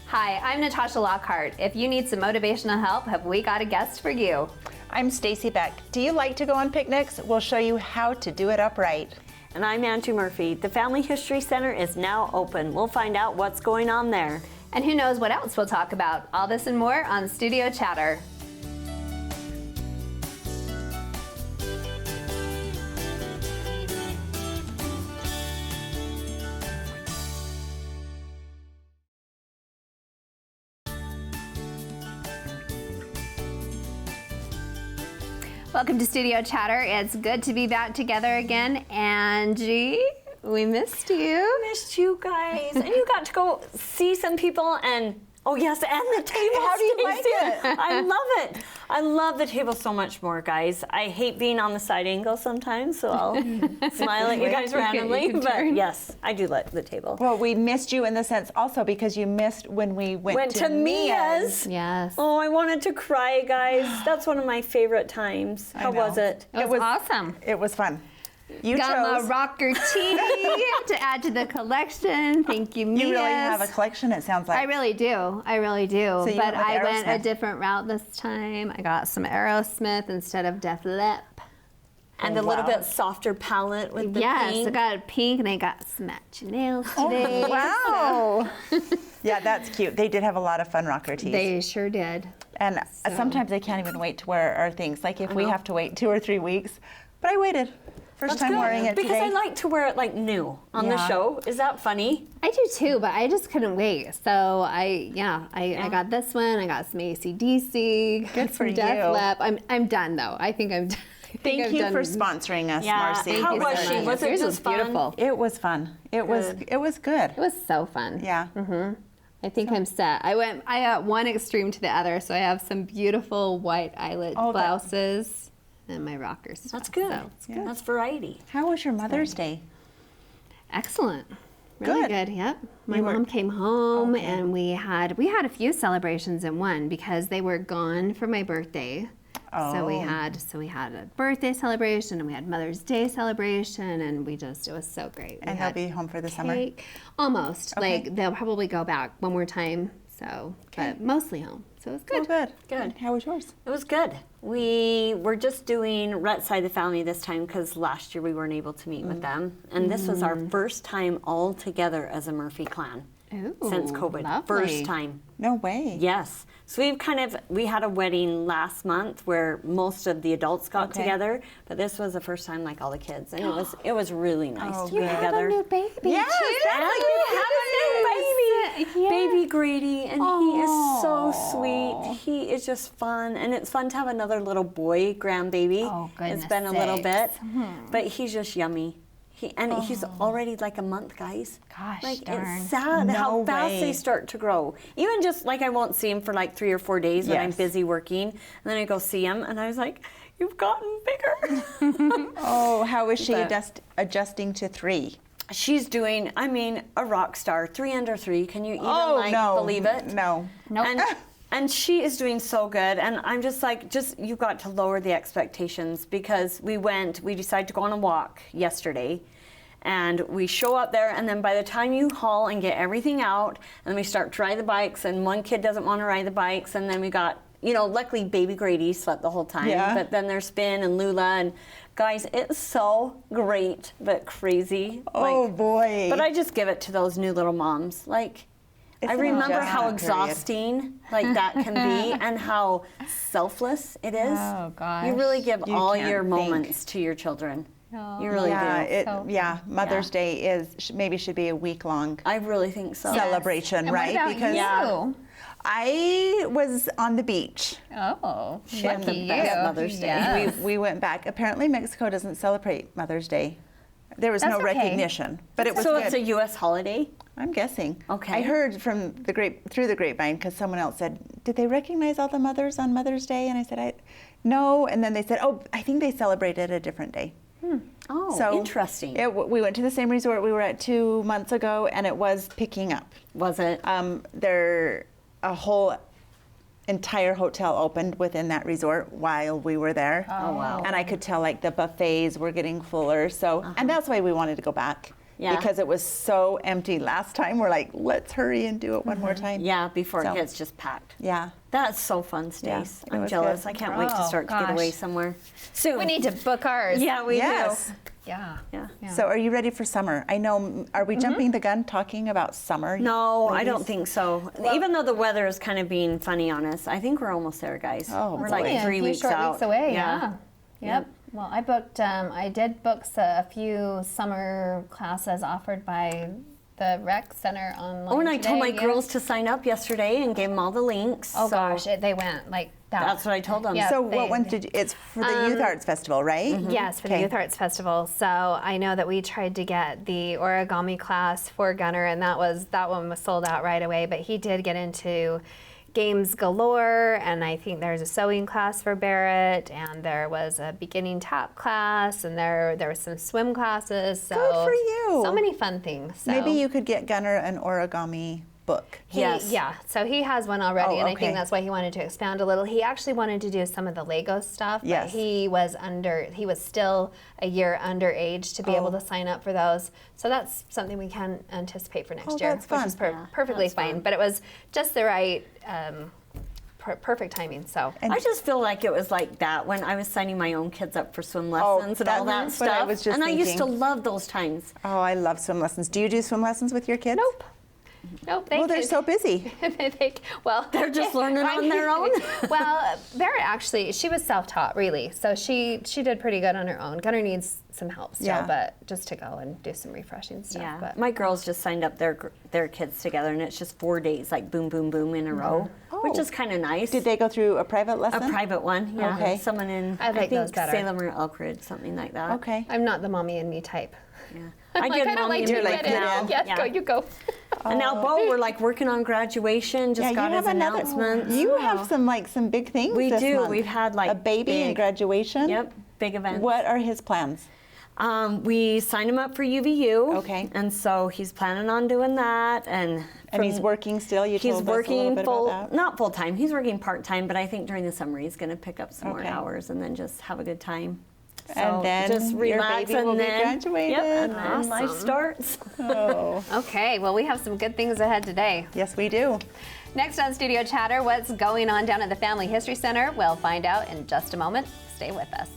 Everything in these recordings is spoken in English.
Hi, I'm Natasha Lockhart. If you need some motivational help, have we got a guest for you? I'm Stacy Beck. Do you like to go on picnics? We'll show you how to do it upright. And I'm Angie Murphy. The Family History Center is now open. We'll find out what's going on there. And who knows what else we'll talk about. All this and more on Studio Chatter. Welcome to Studio Chatter. It's good to be back together again. Angie, we missed you. Missed you guys. And you got to go see some people and, oh yes, and the table. How do you like it? I love it. I love the table so much more, guys. I hate being on the side angle sometimes, so I'll smile at you guys randomly. But yes, I do like the table. Well, we missed you in the sense also because you missed when we went to Mia's. Yes. Oh, I wanted to cry, guys. That's one of my favorite times. How was it? It was awesome. It was fun. You got chose. my rocker TV to add to the collection. Thank you, Mia's. You really have a collection, it sounds like. I really do. I really do. So you but went with I went a Aerosmith. different route this time. I got some Aerosmith instead of Def Lep. And a little bit softer palette with the Yes, pink. I got a pink and I got some matching nails today. Wow. Yeah, that's cute. They did have a lot of fun rocker tees. They sure did. And sometimes I can't even wait to wear our things. Like if we have to wait 2 or 3 weeks. But I waited. First time wearing it because today. I like to wear it like new on the Yeah. show. Is that funny? I do too, but I just couldn't wait. So I got this one. I got some AC/DC. Good for some Def you. Lep. I'm done though. I think I'm done. Thank you for sponsoring us, Marcy. Thank How you was so she? much. Was it Yours just fun? beautiful? It was fun. It was good. It was so fun. Yeah. I think I'm set. I got one extreme to the other, so I have some beautiful white eyelet blouses and my rockers. That's good. So it's good. That's variety. How was your Mother's Day? Excellent. Really good. Yep. My mom came home and we had a few celebrations in one because they were gone for my birthday. So we had a birthday celebration and we had Mother's Day celebration and it was so great. And they'll be home for the summer? Almost. Okay. Like they'll probably go back one more time. So, but mostly home. So it was good. Oh, good. Good. How was yours? It was good. We were just doing Rhett's side of the family this time because last year we weren't able to meet with them. And this was our first time all together as a Murphy clan Ooh, since COVID. lovely. First time. No way. Yes. So we had a wedding last month where most of the adults got together, but this was the first time like all the kids, and it was really nice to be You together. have a new baby Yes, too. that's And like we have a new baby, Yeah. baby Grady, and he is so sweet. He is just fun, and it's fun to have another little boy grandbaby. Oh, It's goodness been a little bit, sakes. but he's just yummy. He's already like a month, guys. Gosh like darn. it's sad No how fast way. they start to grow. Even just like I won't see him for like 3 or 4 days when I'm Yes. busy working, and then I go see him, and I was like, "You've gotten bigger." Oh, how is she But- adjusting to 3? She's doing, a rock star. 3 under 3. Can you even believe it? No. Nope. And she is doing so good. And I'm just like, you got to lower the expectations because we decided to go on a walk yesterday. And we show up there, and then by the time you haul and get everything out, and then we start to ride the bikes, and one kid doesn't want to ride the bikes, and then we got, luckily baby Grady slept the whole time. Yeah. But then there's Spin and Lula, and guys, it's so great, but crazy. Oh, boy. But I just give it to those new little moms. Like, It's I an remember how adjustment period. exhausting that can be, and how selfless it is. Oh, gosh. You really give You all can't your think. moments to your children. Oh, You really do. Mother's Day maybe should be a week-long I really think so. celebration, And right? what about because you? I was on the beach. Oh, had the lucky best you. Mother's Day. Yes. We went back. Apparently Mexico doesn't celebrate Mother's Day. There was That's no okay. recognition, but it was So good. it's a U.S. holiday? I'm guessing. Okay. I heard through the grapevine because someone else said, "Did they recognize all the mothers on Mother's Day?" And I said, "No." And then they said, "Oh, I think they celebrated a different day." Oh, So interesting. we went to the same resort we were at 2 months ago, and it was picking up. Was it? A whole entire hotel opened within that resort while we were there. Oh, wow. And I could tell like the buffets were getting fuller. So, and that's why we wanted to go back. Yeah. because it was so empty last time. We're like, let's hurry and do it one more time. Yeah, before So- it gets just packed. Yeah. That's so fun, Stace. it I'm was jealous. good. I can't wait to Oh, start to get gosh. away somewhere soon. We need to book ours. Yeah, we Yes. do. Yeah. Yeah. So are you ready for summer? I know, are we jumping the gun talking about summer? No, I ladies? don't think so. Even though the weather is kind of being funny on us, I think we're almost there, guys. Oh, we're boy. like Yeah, 3 a few weeks short out. weeks away. Yeah. Yep. Well, I booked. I did book a few summer classes offered by the rec center online. Oh, and I told my today, yeah. girls to sign up yesterday and gave them all the links. Oh so gosh, they went like that. That's what I told them. Yeah. So they- what ones did you, it's for the Youth Arts Festival, right? Yes, for the Okay. Youth Arts Festival. So I know that we tried to get the origami class for Gunner, and that one was sold out right away. But he did get into games galore, and I think there's a sewing class for Barrett, and there was a beginning tap class, and there were some swim classes. So Good for you. So many fun things. So. Maybe you could get Gunner an origami book. Yes. Yeah, so he has one already, Oh, and I okay. think that's why he wanted to expand a little. He actually wanted to do some of the Lego stuff, Yes. but he was still a year underage to be able to sign up for those. So that's something we can anticipate for next Oh, year, that's fun. which is perfectly that's fine. fun. But it was just the right, perfect timing. So. And- I just feel like it was like that when I was signing my own kids up for swim lessons and all that that's stuff. what I was just and I used to thinking. love those times. Oh, I love swim lessons. Do you do swim lessons with your kids? Nope. Nope. Well, they're so busy. They're just learning on their own. Well, Barrett actually, she was self-taught, really. So she did pretty good on her own. Gunner needs some help still, Yeah. but just to go and do some refreshing stuff. Yeah, But my girls just signed up their kids together, and it's just 4 days, like boom, boom, boom in a row, which Oh. is kind of nice. Did they go through a private a lesson? private one? Yeah, Okay. someone in I like think those better. Salem or Elkridge, something like that. Okay. I'm not the mommy and me type. Yeah. I'm like, I don't like to You're like, get get in. in. Yes, Yeah. go, you go. And now Bo, we're like working on graduation. Just Yeah, got you his have announcements. You have some big things. We this do. month. We've had, like, a baby and big- graduation. Yep, big events. What are his plans? We signed him up for UVU. Okay. And so he's planning on doing that, and He's working still. You He's told us a little working bit full, about that. not full time. He's working part time, but I think during the summer he's going to pick up some more Okay. hours and then just have a good time. So And then just your relax baby and will be then, graduated. Yep, and then life Awesome. starts. Oh, Okay, well, we have some good things ahead today. yes, we do. Next on Studio Chatter, what's going on down at the Family History Center? We'll find out in just a moment. Stay with us.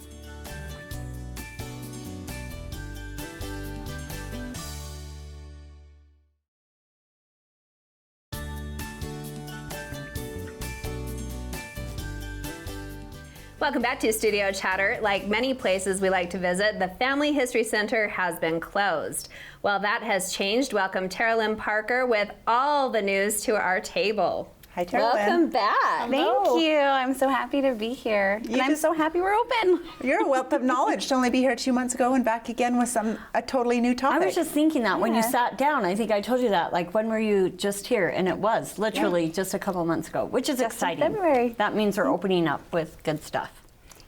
Welcome back to Studio Chatter. Like many places we like to visit, the Family History Center has been closed. Well, that has changed. Welcome Tara Lynn Parker with all the news to our table. Hi, Tara Welcome Lynn. back. Thank you. I'm so happy to be here. And I'm just- so happy we're open. You're a wealth of knowledge to only be here 2 months ago and back again with a totally new I topic. was just thinking that when you Yeah. sat down, I think I told you that. Like, when were you just here? And it was literally just a couple months ago, which is Just in exciting. February. That means we're opening up with good stuff.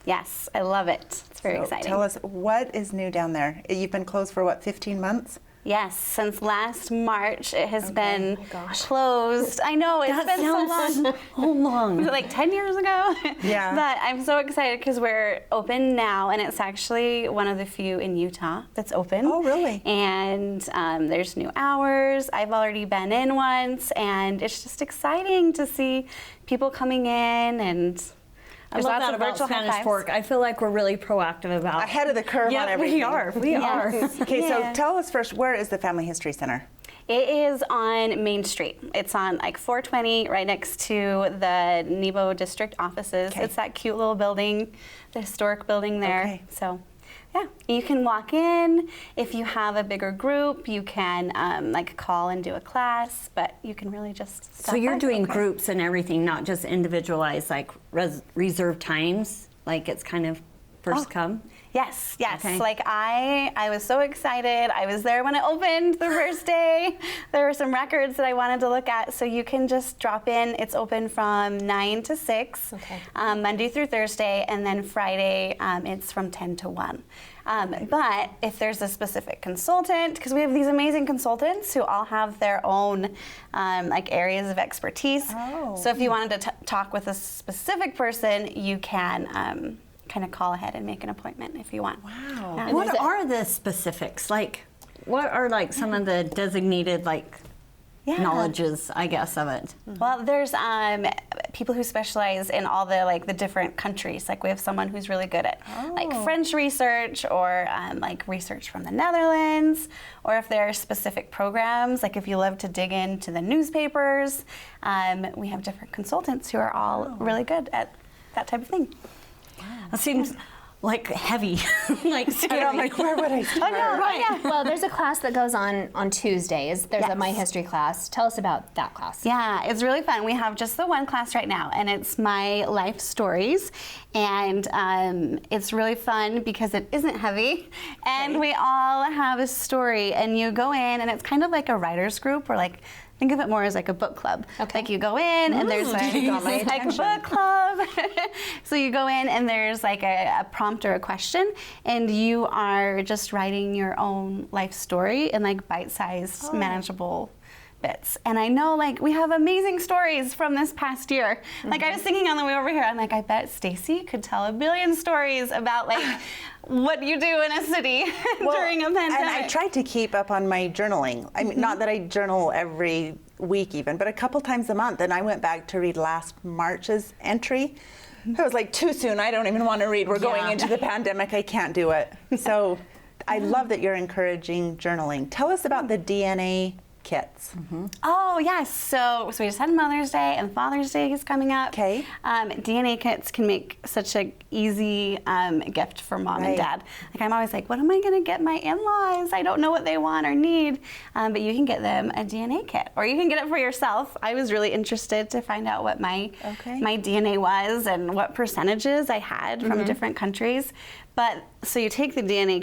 Yes, I love it. It's very So exciting. Tell us, what is new down there? You've been closed for what, 15 months? Yes, since last March, it has been gosh. closed. I know, it's been so long. so long. Was it like 10 years ago? Yeah. But I'm so excited because we're open now, and it's actually one of the few in Utah that's open. Oh, really? And there's new hours. I've already been in once, and it's just exciting to see people coming in, and I there's love lots that of about virtual Spanish high-fives. Fork. I feel like we're really proactive about Ahead of the curve on everything. we are. We are. Okay, so Yeah. tell us first, where is the Family History Center? It is on Main Street. It's on like 420, right next to the Nebo District offices. Okay. It's that cute little building, the historic building there. Okay. So, yeah, you can walk in. If you have a bigger group, you can like call and do a class, but you can really just stop So you're by. doing groups and everything, not just individualized, like reserved times, like it's kind of first come? Yes, yes. Okay. Like I was so excited. I was there when it opened the first day. There were some records that I wanted to look at, so you can just drop in. It's open from 9 to 6, Okay. Monday through Thursday, and then Friday it's from 10 to 1. But if there's a specific consultant, because we have these amazing consultants who all have their own like areas of expertise. Oh. So if you wanted to talk with a specific person, you can kind of call ahead and make an appointment if you want. Wow. Yeah. What are the specifics? Like, what are like some of the designated like knowledges, I guess, of it? Well, there's people who specialize in all the like the different countries. Like we have someone who's really good at like French research or like research from the Netherlands, or if there are specific programs, like if you love to dig into the newspapers, we have different consultants who are all really good at that type of thing. It seems like heavy. Like, I'm like, where would I start? Right. Well, there's a class that goes on Tuesdays. There's a My History class. Tell us about that class. Yeah, it's really fun. We have just the one class right now, and it's My Life Stories. And it's really fun because it isn't heavy, and we all have a story. And you go in, and it's kind of like a writer's group, or like, think of it more as like a book club. Okay. Like you go in and there's like a book club. So you go in and there's like a prompt or a question, and you are just writing your own life story in like bite-sized, manageable bits. And I know like we have amazing stories from this past year. Like I was thinking on the way over here, I'm like, I bet Stacy could tell a billion stories about like what you do in a city during a pandemic. And I tried to keep up on my journaling. I mean, not that I journal every week even, but a couple times a month. And I went back to read last March's entry. I was like, too soon. I don't even want to read. We're going into the pandemic. I can't do it. So I love that you're encouraging journaling. Tell us about the DNA kits. Oh yes, so we just had Mother's Day and Father's Day is coming up. Okay. DNA kits can make such an easy gift for mom and dad. Like I'm always like, what am I going to get my in-laws? I don't know what they want or need, but you can get them a DNA kit, or you can get it for yourself. I was really interested to find out what my DNA was and what percentages I had from different countries. But so you take the DNA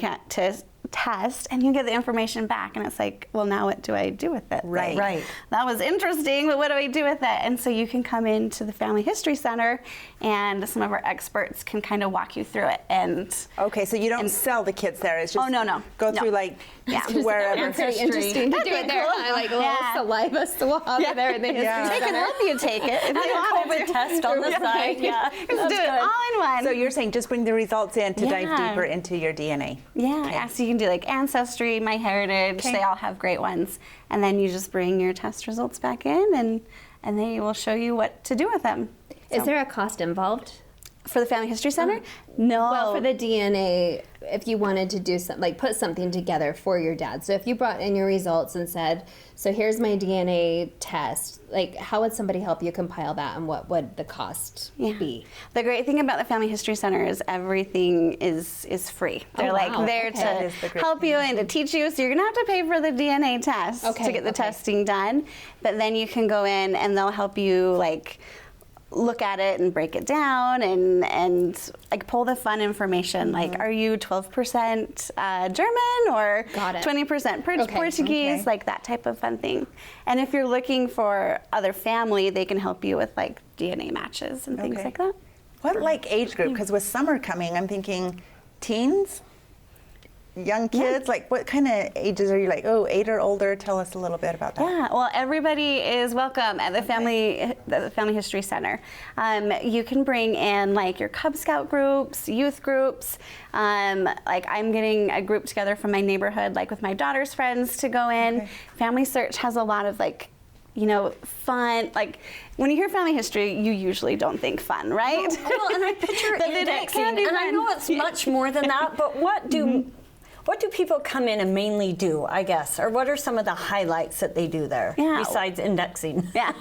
test and you get the information back, and it's like, well, now what do I do with it? Right. That was interesting, but what do I do with it? And so you can come into the Family History Center, and some of our experts can kind of walk you through it. And okay, so you don't sell the kits there. It's just go through like wherever. It's very interesting to do it there. I like a little saliva swab there in the history They can help you take it. If you want COVID test on the side. Yeah, just do it all in one. So you're saying just bring the results in to dive deeper into your DNA. Yeah, so you can do like Ancestry, MyHeritage, they all have great ones. And then you just bring your test results back in, and they will show you what to do with them. Is there a cost involved? For the Family History Center? No. Well, for the DNA, if you wanted to do something, like put something together for your dad. So if you brought in your results and said, so here's my DNA test, like how would somebody help you compile that, and what would the cost be? The great thing about the Family History Center is everything is free. They're there to help you and to teach you. So you're going to have to pay for the DNA test to get the testing done. But then you can go in and they'll help you like look at it and break it down and like pull the fun information. Like, are you 12% German or 20% Portuguese? Like that type of fun thing. And if you're looking for other family, they can help you with like DNA matches and things like that. What like age group? Because with summer coming, I'm thinking teens, young kids. Like what kind of ages are you like? Oh, 8 or older. Tell us a little bit about that. Yeah, well, everybody is welcome at the Family History Center. You can bring in like your Cub Scout groups, youth groups. Like I'm getting a group together from my neighborhood, like with my daughter's friends to go in. Family Search has a lot of like, you know, fun. Like when you hear family history, you usually don't think fun, right? Well, and I picture indexing, and I know it's much more than that. But what do people come in and mainly do, I guess? Or what are some of the highlights that they do there besides indexing? Yeah,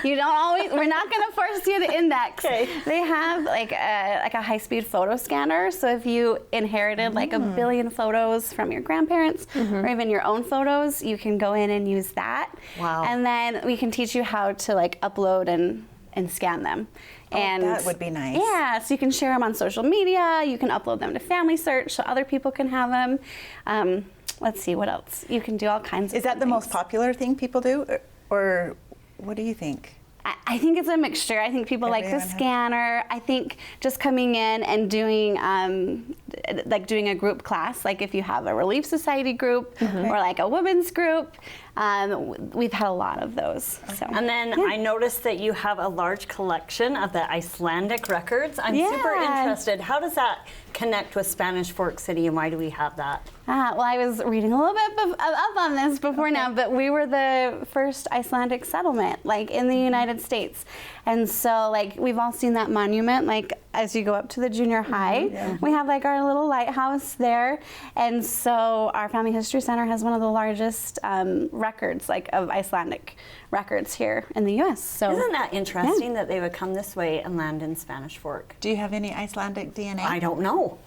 you don't always, we're not going to force you to index. They have like a high-speed photo scanner. So if you inherited like a billion photos from your grandparents or even your own photos, you can go in and use that. Wow. And then we can teach you how to like upload and scan them. And that would be nice. Yeah, so you can share them on social media. You can upload them to Family Search so other people can have them. Let's see, what else? You can do all kinds of Is that the most popular thing people do? Or what do you think? I think it's a mixture. I think people like the scanner. I think just coming in and doing like doing a group class, like if you have a Relief Society group or like a women's group, we've had a lot of those. So. And then I noticed that you have a large collection of the Icelandic records. I'm super interested. How does that connect with Spanish Fork City, and why do we have that? Well, I was reading a little bit up on this before now, but we were the first Icelandic settlement, like in the United States. And so, like, we've all seen that monument, like, as you go up to the junior high, we have like our little lighthouse there. And so our Family History Center has one of the largest records, like, of Icelandic records here in the U.S. So isn't that interesting that they would come this way and land in Spanish Fork? Do you have any Icelandic DNA? I don't know.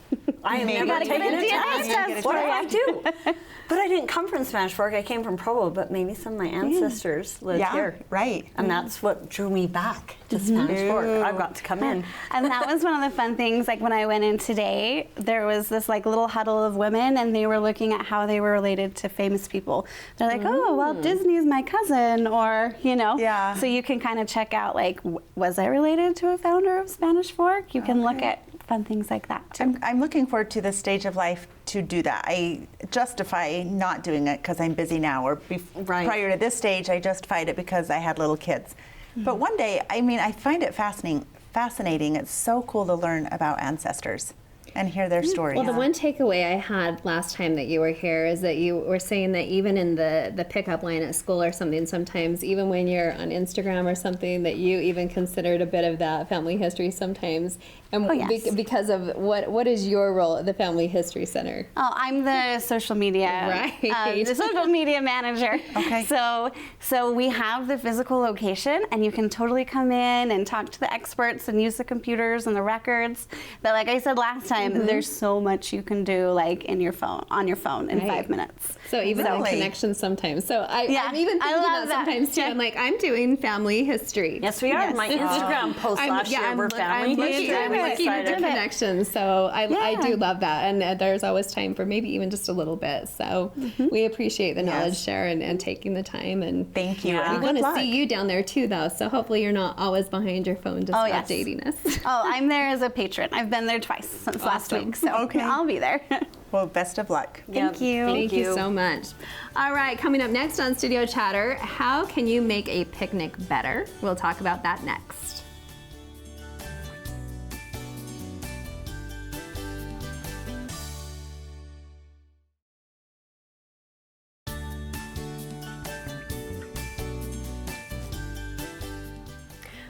I have Maybe never gotta taken get a a test. test. What if I do? But I didn't come from Spanish Fork. I came from Provo, but maybe some of my ancestors lived here. Right. And that's what drew me back to Spanish Fork. I've got to come in. And that was one of the fun things, like when I went in today, there was this like little huddle of women and they were looking at how they were related to famous people. They're like, oh, well, Disney's my cousin, or, you know. Yeah. So you can kind of check out, like, was I related to a founder of Spanish Fork? You can look at fun things like that too. I'm looking forward to the stage of life to do that. I justify not doing it because I'm busy now, or prior to this stage, I justified it because I had little kids. But one day, I mean, I find it fascinating. It's so cool to learn about ancestors and hear their stories. Well, the one takeaway I had last time that you were here is that you were saying that even in the pickup line at school or something, sometimes even when you're on Instagram or something, that you even considered a bit of that family history sometimes. And because of what is your role at the Family History Center? Oh, I'm the social media, the social media manager. Okay. So we have the physical location, and you can totally come in and talk to the experts and use the computers and the records. But like I said last time, there's so much you can do, like on your phone in 5 minutes. So even on connections sometimes. So I'm even thinking that sometimes too. I'm like, I'm doing family history. Yes, we are. Yes. My Instagram post last year were family history. I'm looking at the connections. So I do love that. And there's always time for maybe even just a little bit. So we appreciate the knowledge share and taking the time. And thank you. We want to see you down there too, though. So hopefully you're not always behind your phone just updating us. Oh, I'm there as a patron. I've been there twice since last week. So I'll be there. Well, best of luck. Thank you. Thank you so much. All right, coming up next on Studio Chatter, how can you make a picnic better? We'll talk about that next.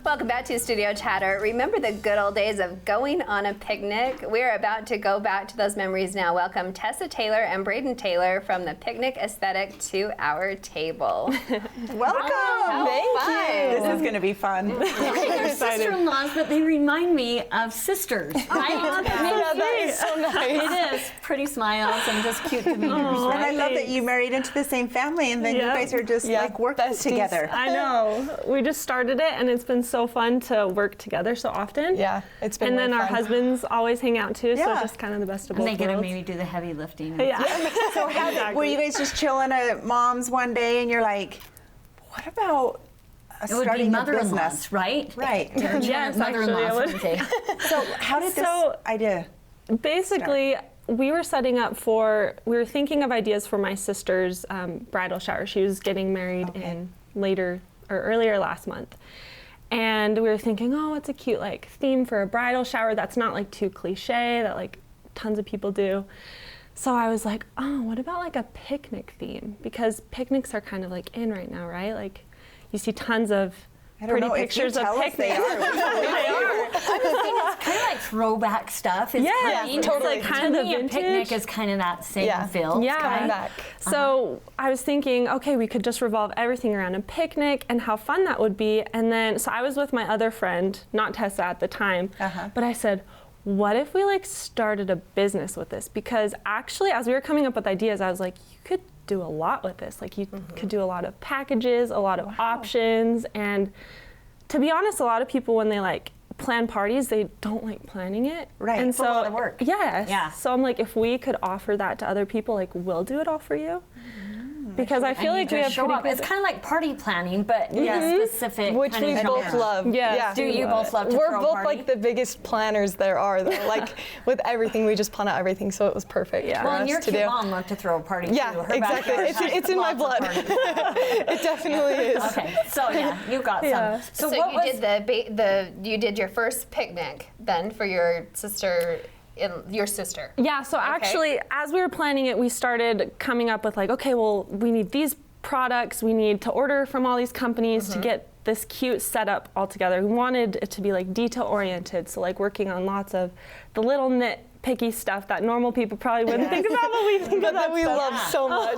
Welcome back to Studio Chatter. Remember the good old days of going on a picnic? We're about to go back to those memories now. Welcome Tessa Taylor and Braden Taylor from the Picnic Aesthetic to our table. Welcome. Thank you. This is going to be fun. They're sister-in-laws, but they remind me of sisters. Right? That is so nice. It is. Pretty smiles and just cute demeanors. And I love that you married into the same family, and then you guys are just like working together. I know. We just started it, and it's been so fun to work together so often. Yeah, it's been And really then our fun. husbands always hang out too, so Yeah. just kind of the best of And both they get to worlds. maybe do the heavy lifting. Yeah. So were you guys just chilling at mom's one day, and you're like, what about It would be starting a mother-in-laws, business? right? Right. Yes, Mother-in-laws, actually, wouldn't they? So how did this idea? Basically, we were setting up we were thinking of ideas for my sister's bridal shower. She was getting married in earlier last month. And we were thinking, oh, what's a cute like theme for a bridal shower that's not like too cliche, that like tons of people do. So I was like, oh, what about like a picnic theme? Because picnics are kind of like in right now, right? Like you see tons of pretty pictures of picnics. They are. It's kind of like throwback stuff. It's kind of, totally. Like, Kind to of me, a vintage. picnic is kind of that same feel. Yeah. Right? Back. So I was thinking, okay, we could just revolve everything around a picnic and how fun that would be. And then, so I was with my other friend, not Tessa at the time, but I said, what if we like started a business with this? Because actually, as we were coming up with ideas, I was like, you could do a lot with this. Like you could do a lot of packages, a lot of options. And to be honest, a lot of people, when they like plan parties, they don't like planning it. Right. And It's so a lot of work. Yes. Yeah. So I'm like, if we could offer that to other people, like we'll do it all for you. Because I feel And you like we just have show pretty up. good. It's kind of like party planning, but in a specific Which kind we of both genre. love. Yes. Do you both love to We're throw a both party? like the biggest planners there are, though. Like with everything, we just plan out everything, so it was perfect for Well, and your us to cute do. mom loved to throw a party too. Yeah, Her exactly. backyard has It's in my lots of blood. parties. It definitely is. Okay, so yeah, you got Yeah. some. So what you did you did your first picnic then for your sister. your sister? Yeah, so actually, as we were planning it, we started coming up with like, okay, well, we need these products, we need to order from all these companies to get this cute setup all together. We wanted it to be like detail oriented, so like working on lots of the little nitpicky stuff that normal people probably wouldn't think about, but we think But that we love so much.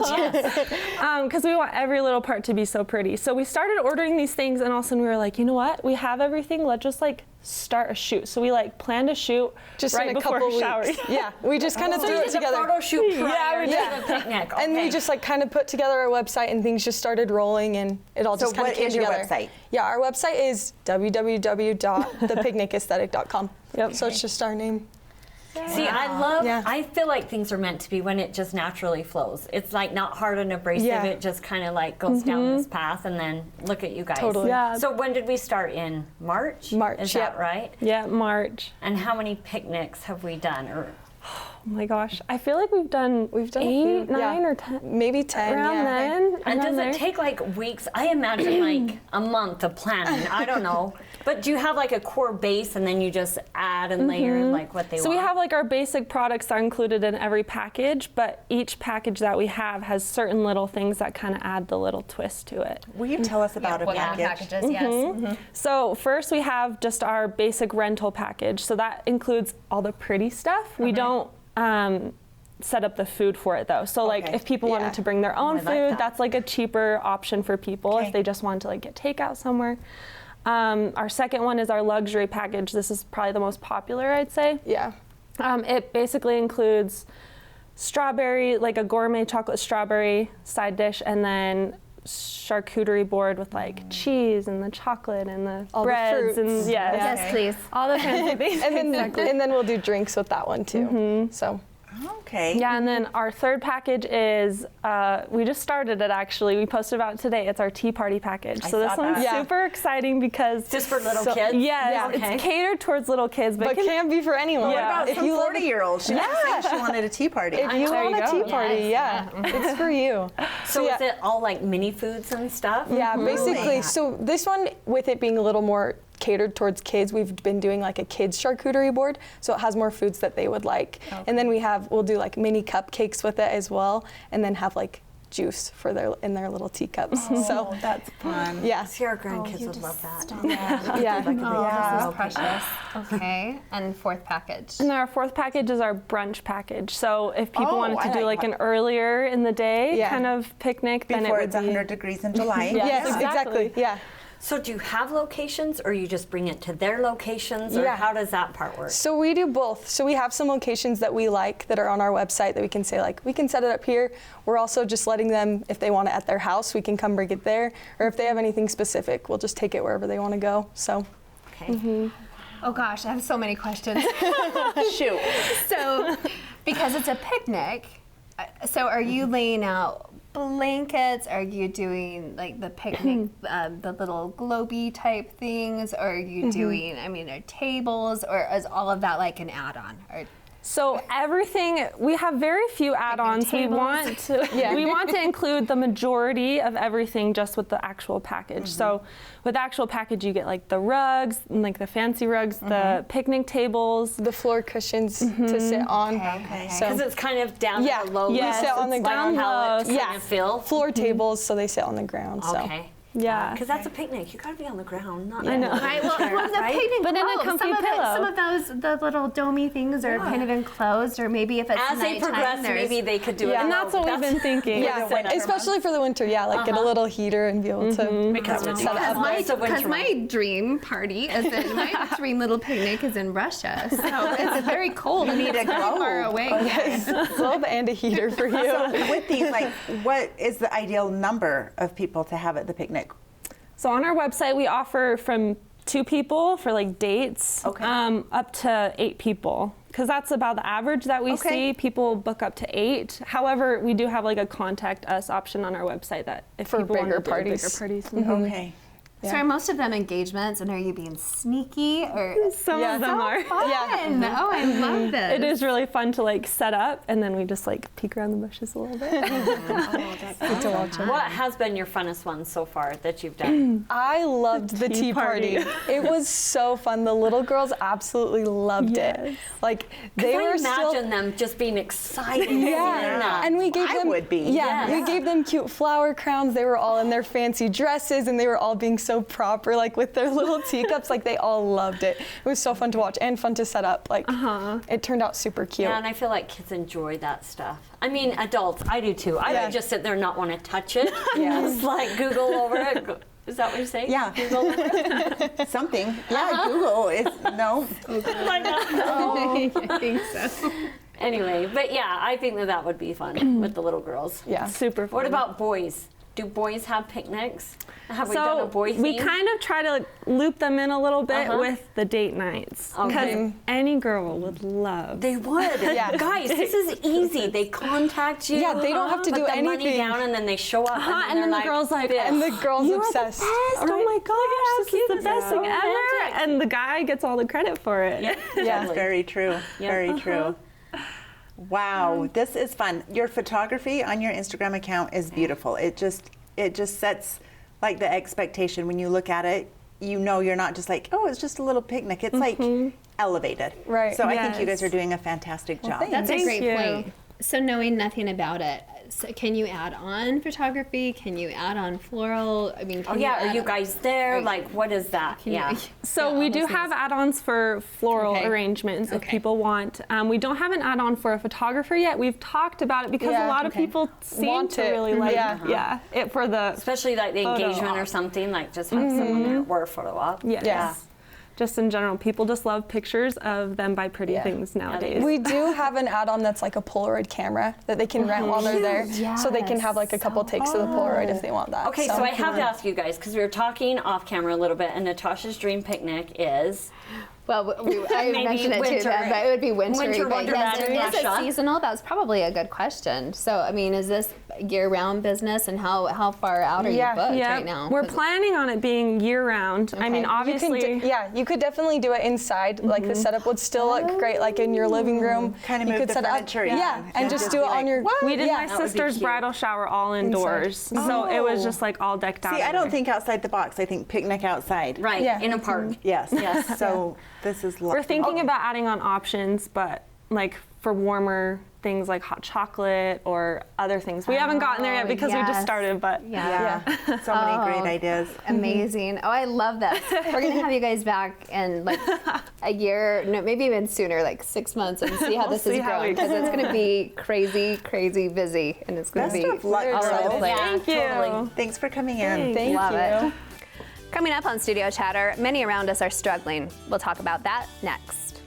because we want every little part to be so pretty. So we started ordering these things, and all of a sudden we were like, you know what? We have everything. Let's just like start a shoot. So we like planned a shoot Just right in a before couple shower. weeks. Yeah, we just kind of So threw you it did a together. photo shoot prior we to the picnic. And we Okay. just like kind of put together our website, and things just started rolling, and it all So just kind of what came is your together. website? Yeah, our website is www.thepicnicaesthetic.com. Yep. So it's just our name. See, I Yeah. feel like things are meant to be when it just naturally flows. It's like not hard and abrasive. Yeah. It just kind of like goes down this path, and then look at you guys. Totally. Yeah. So when did we start? In March? March, Is yep. that right? Yeah, March. And how many picnics have we done? Or Oh my gosh, I feel like we've done a 8, few, 9, yeah. or 10. Maybe 10. Around yeah. then. and around does there. it take like weeks? I imagine like a month of planning. I don't know. But do you have like a core base, and then you just add and layer like what they So want? we have like our basic products that are included in every package, but each package that we have has certain little things that kind of add the little twist to it. Will you tell us about a What kind of package? packages? Yes. So first we have just our basic rental package. So that includes all the pretty stuff. We don't set up the food for it though. So like Okay. if people Yeah. wanted to bring their own I like food, that. that's like a cheaper option for people Okay. if they just wanted to like get takeout somewhere. Our second one is our luxury package. This is probably the most popular, I'd say. Yeah. It basically includes strawberry, like a gourmet chocolate strawberry side dish, and then charcuterie board with like cheese and the chocolate and the All the breads and fruits. yes, Yes, please. all the fancy things. And then we'll do drinks with that one too. So Okay. Yeah, and then our third package is, we just started it actually. We posted about it today. It's our tea party package. So this saw one's that. Yeah. super exciting because just for little So- kids? yes, Okay. it's catered towards little kids, but, but can be for anyone. Yeah. What about if some you live 40-year-olds? She was saying she wanted a tea party. if you There want you a tea go. party, Yes. it's for you. So yeah. is it all like mini foods and stuff? Yeah, basically. Really? So this one, with it being a little more catered towards kids, we've been doing like a kids charcuterie board, so it has more foods that they would like. And then we'll do like mini cupcakes with it as well, and then have like juice for in their little teacups. So That's fun. yeah, See, our grandkids would love that. yeah. This is precious. Okay. And fourth package. And our fourth package is our brunch package. So if people Oh, wanted to I do like like an earlier in the day Yeah. kind of picnic, then it Before would it's be 100 degrees in July. Yeah. Yes, exactly. exactly. Yeah. So do you have locations, or you just bring it to their locations, or Yeah. how does that part work? So we do both. So we have some locations that we like that are on our website that we can say like, we can set it up here. We're also just letting them, if they want it at their house, we can come bring it there. Or if they have anything specific, we'll just take it wherever they want to go. So Okay. Oh gosh, I have so many questions. Shoot. So, because it's a picnic, so are you laying out blankets? Are you doing like the picnic, the little globy type things? Or are you doing, are tables? Or is all of that like an add-on? Or So everything, we have very few add-ons. We tables. want to we want to include the majority of everything just with the actual package. So with the actual package you get like the rugs, and like the fancy rugs, the picnic tables. the floor cushions to sit on. Okay. So Because it's kind of down Yeah. to the low Yes, level, sit on the like ground. pallet Yeah. kind of feel. floor tables so they sit on the ground. So. Okay. Yeah. Because that's a picnic. You got to be on the ground, not I know. on the Right, well, chair, the right? picnic But in a clothes, comfy some of pillow. some of those, the little domey things are kind of enclosed, or maybe if it's As they nighttime, progress, there's- maybe they could do it. Yeah. And that's what we've been thinking. Yeah, Set up. especially for the winter. Yeah, like get a little heater and be able to Because it's set it up. Because my dream party is in my dream little picnic is in Russia, so it's very cold. You need a far globe. away. Globe and a heater for you. So with these, like, what is the ideal number of people to have at the picnic? So on our website we offer from 2 people for like dates, Okay. up to 8 people. Because that's about the average that we Okay. see. People book up to 8. However, we do have like a contact us option on our website that if For people want bigger to do parties. bigger parties. Okay. So are most of them engagements, and are you being sneaky or? Some of them are. Fun. Oh, I love this. It is really fun to like set up, and then we just like peek around the bushes a little bit. Good to watch them. What has been your funnest one so far that you've done? I loved the tea party. It was so fun. The little girls absolutely loved it. Like they were I still. imagine them just being excited. Yeah, and we gave I them. would be. Yeah, Yes. we gave them cute flower crowns. They were all in their fancy dresses, and they were all being so proper, like with their little teacups. Like they all loved it. It was so fun to watch and fun to set up. Like it turned out super cute. Yeah, and I feel like kids enjoy that stuff. I mean, adults, I do too. I would just sit there and not want to touch it. Just like Google over it. Is that what you say? Yeah. Google over it? Something. Yeah, Google is, no. I think so. Anyway, but yeah, I think that would be fun with the little girls. Yeah. Super fun. What about boys? Do boys have picnics? Have we done a boy theme? we kind of try to loop them in a little bit with the date nights. Because Okay. any girl would love. They would. Yeah. Guys, this is easy. They contact you. Yeah, they don't have to put do the money anything. down, and then they show up. and then the girl's like, And the girls obsessed. Oh my gosh, this is the best thing so ever. romantic. And the guy gets all the credit for it. Yeah, Yeah. totally. Very true. Very true. Wow, this is fun. Your photography on your Instagram account is beautiful. It just sets like the expectation when you look at it. You know, you're not just like, oh, it's just a little picnic. It's like elevated. Right. So I think you Yes. guys are doing a fantastic job. thanks. That's a Thank great you. point. So knowing nothing about it, so can you add on photography? Can you add on floral? I mean, can Oh yeah, add are you guys there? Like, what is that? can you- Yeah. So yeah, we all do those have things. add-ons for floral Okay. arrangements if Okay. people want. We don't have an add-on for a photographer yet. We've talked about it because Yeah. a lot of Okay. people seem Want to it. really like Yeah. it for the Especially like the Photo engagement or op. something, like just have someone there or a photo op. yes. Yeah. Just in general, people just love pictures of them by pretty Yeah. things they nowadays. do. We do have an add-on that's like a Polaroid camera that they can rent while they're there, so they can have like a couple takes of the Polaroid if they want that. Okay, so I have to ask you guys, because we were talking off camera a little bit, and Natasha's dream picnic is Well, I Maybe mentioned it winter. too, but it would be wintry. Winter but yes, wonderland, is it Russia. seasonal? That's probably a good question. So, I mean, is this year-round business, and how far out are you Yeah. booked Yeah, right now? we're 'Cause- planning on it being year-round. I mean, Okay. obviously, You could definitely do it inside. Like the setup would still look great, like in your living room. Kind of you move could the set furniture, up, yeah. and Yeah. just Just do be it on like, your. "What?" we did Yeah. my That would be sister's cute. bridal shower all indoors, so it was just like all decked out. See, I in don't there. think outside the box. I think picnic outside. right Yeah. in a park. Yes. Yes. So this is We're thinking about adding on options, but like for warmer things like hot chocolate or other things. We haven't gotten there yet because we just yes. started, but Yeah. So many Oh. great ideas. Amazing. Oh, I love this. We're going to have you guys back in like a year, no, maybe even sooner, like 6 months, and see how We'll this see is how growing, we because it's going to be crazy, crazy busy, and it's going to Best be of luck, all over the girls. place. thank you. totally. Thanks for coming in. Thank Love you. it. Coming up on Studio Chatter, many around us are struggling. We'll talk about that next.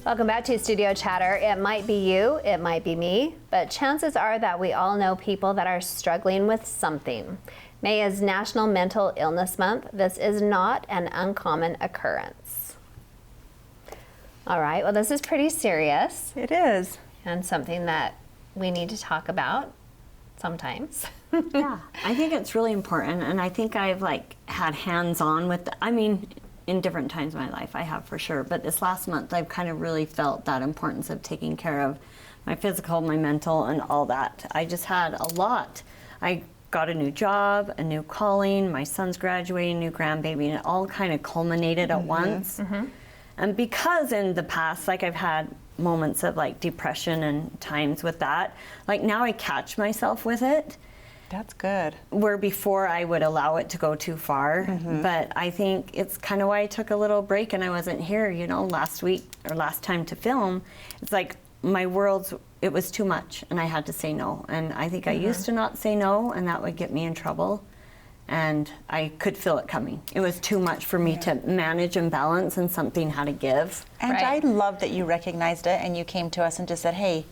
Welcome back to Studio Chatter. It might be you, it might be me, but chances are that we all know people that are struggling with something. May is National Mental Illness Month. This is not an uncommon occurrence. All right, well, this is pretty serious It is. and something that we need to talk about sometimes. Yeah, I think it's really important, and I think I've like had hands-on with. I mean, in different times in my life, I have for sure. But this last month, I've kind of really felt that importance of taking care of my physical, my mental, and all that. I just had a lot. I got a new job, a new calling. My son's graduating, new grandbaby, and it all kind of culminated at once. And because in the past, like I've had moments of like depression and times with that, like now I catch myself with it. That's good. Where before I would allow it to go too far. But I think it's kind of why I took a little break and I wasn't here, you know, last week or last time to film. It's like my world's, it was too much and I had to say no. And I think I used to not say no, and that would get me in trouble. And I could feel it coming. It was too much for me to manage and balance, and something had to give. And Right. I love that you recognized it and you came to us and just said, hey,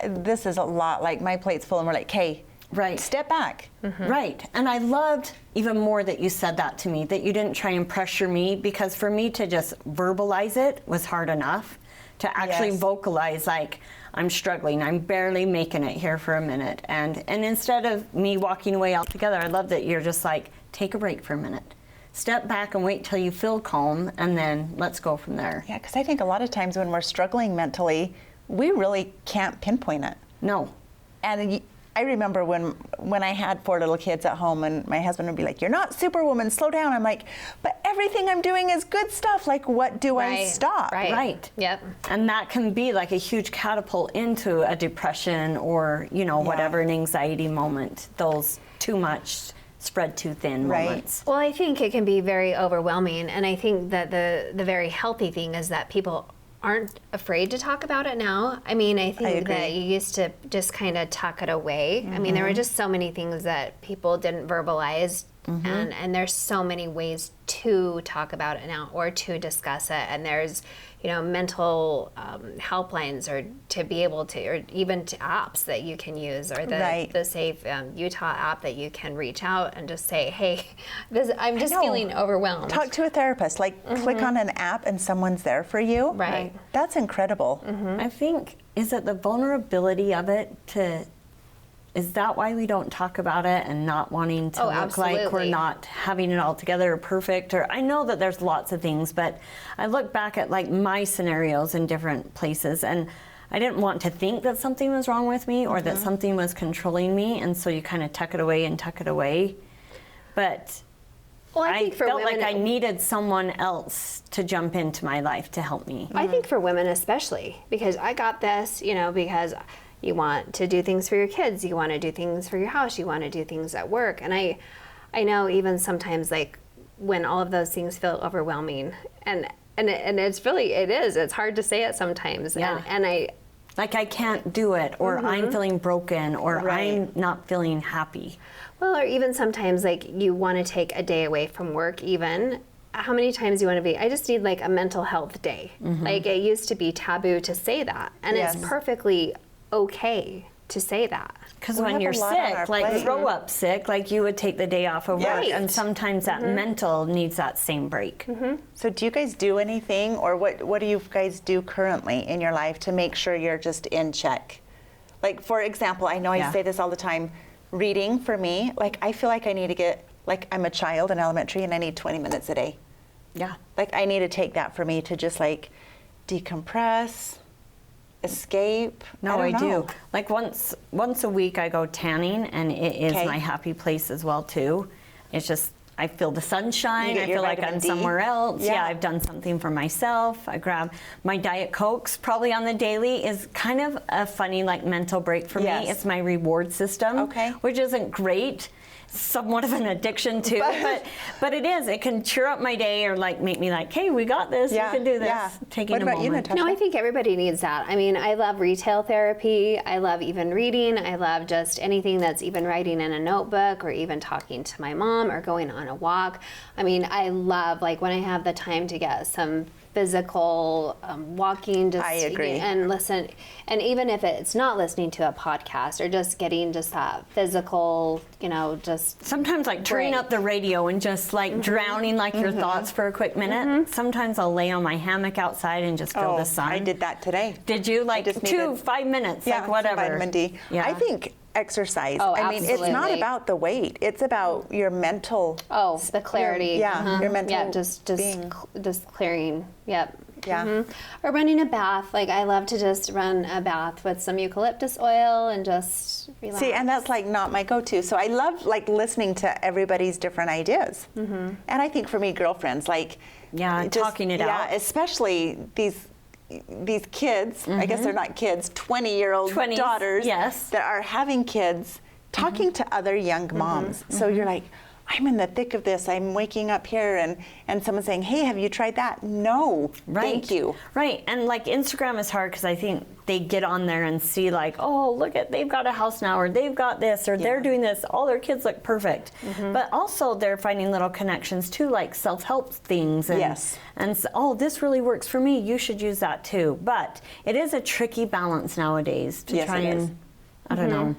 this is a lot. Like my plate's full, and we're like, hey, Right. Step back. Right. And I loved even more that you said that to me, that you didn't try and pressure me, because for me to just verbalize it was hard enough. To actually vocalize, like, I'm struggling, I'm barely making it here for a minute. And instead of me walking away altogether, I love that you're just like, take a break for a minute. Step back and wait till you feel calm, and then let's go from there. Yeah, because I think a lot of times when we're struggling mentally, we really can't pinpoint it. No. And I remember when I had 4 little kids at home, and my husband would be like, "You're not Superwoman, slow down." I'm like, "But everything I'm doing is good stuff. Like, what do I stop?" Right. Yep. And that can be like a huge catapult into a depression or, you know, whatever, an anxiety moment. Those too much, spread too thin moments. Well, I think it can be very overwhelming, and I think that the very healthy thing is that people aren't afraid to talk about it now. I mean, I think that you used to just kind of tuck it away. I mean, there were just so many things that people didn't verbalize, and there's so many ways to talk about it now or to discuss it. And there's, you know, mental helplines, or to be able to, or even to apps that you can use, or the Safe Utah app that you can reach out and just say, "Hey, I'm just feeling overwhelmed." Talk to a therapist. Like, click on an app and someone's there for you. Right. That's incredible. I think, is it the vulnerability of it is that why we don't talk about it, and not wanting to look like we're not having it all together or perfect? Or I know that there's lots of things, but I look back at like my scenarios in different places, and I didn't want to think that something was wrong with me, or that something was controlling me, and so you kind of tuck it away. But I think for felt women, like I needed someone else to jump into my life to help me. I think for women especially, because I got this, you know, because you want to do things for your kids, you want to do things for your house, you want to do things at work. And I know even sometimes, like, when all of those things feel overwhelming, and it's hard to say it sometimes. Yeah. And I can't do it, or I'm feeling broken, or I'm not feeling happy. Well, or even sometimes, like, you want to take a day away from work even. How many times do you want to be, I just need like a mental health day. Like, it used to be taboo to say that. And it's perfectly okay to say that. Because when you're sick, like throw up sick, like you would take the day off of work, and sometimes that mental needs that same break. So do you guys do anything, or what do you guys do currently in your life to make sure you're just in check? Like, for example, I know I say this all the time, reading for me, like, I feel like I need to get, like, I'm a child in elementary and I need 20 minutes a day. Yeah. Like, I need to take that for me to just like decompress, escape. No, I do. Like once a week I go tanning, and it is my happy place as well too. It's just, I feel the sunshine, I feel like I'm somewhere else. Yeah, I've done something for myself. I grab my Diet Cokes probably on the daily, is kind of a funny like mental break for me. It's my reward system, which isn't great. Somewhat of an addiction too, but it is. It can cheer up my day, or like make me like, hey, we got this. You can do this. Taking what about a moment. You, Natasha? No, I think everybody needs that. I mean, I love retail therapy. I love even reading. I love just anything that's even writing in a notebook, or even talking to my mom, or going on a walk. I mean, I love, like, when I have the time to get some physical walking, just, I agree. And listen, and even if it's not listening to a podcast, or just getting just that physical, you know, just sometimes like turning up the radio and just like drowning like your thoughts for a quick minute. Sometimes I'll lay on my hammock outside and just feel the sun. I did that today. Did you? Like 5 minutes, like whatever. Vitamin D. Yeah. I think exercise. Oh, I mean, it's not about the weight. It's about your mental. Oh, the clarity. Your mental. Yeah, just clearing. Yep. Yeah. Or running a bath. Like, I love to just run a bath with some eucalyptus oil and just relax. See, and that's like not my go-to. So I love like listening to everybody's different ideas. And I think for me, girlfriends, like talking it out. Yeah, especially these kids. I guess they're not kids. 20-year-old daughters that are having kids, talking to other young moms. So you're like, I'm in the thick of this. I'm waking up here, and someone's saying, hey, have you tried that? No, thank you. Right, and like Instagram is hard because I think they get on there and see like, oh, look at, they've got a house now, or they've got this, or they're doing this. All their kids look perfect. But also they're finding little connections too, like self-help things. And, and so, oh, this really works for me. You should use that too. But it is a tricky balance nowadays to try and, I don't know.